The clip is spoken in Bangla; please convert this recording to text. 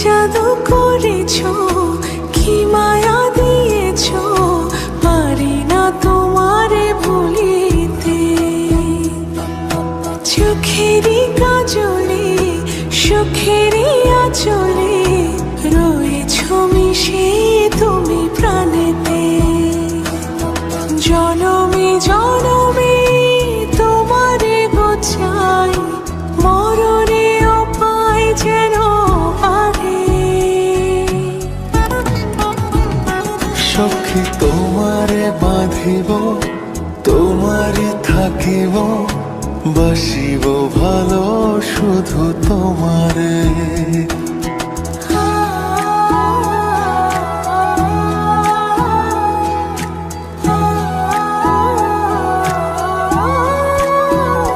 জাদু করেছো, কি মায়া দিয়েছো, পারি না তোমারে ভুলিতে। চোখেরই কাজলে সুখেরই আঁচলে রয়েছো মিশে তুমি প্রাণেতে। জনমে জনমে তোমারে গোছাই, মরণেও পাই যেন পারে। সখী তোমারে বাঁধিব, তোমারে থাকিব।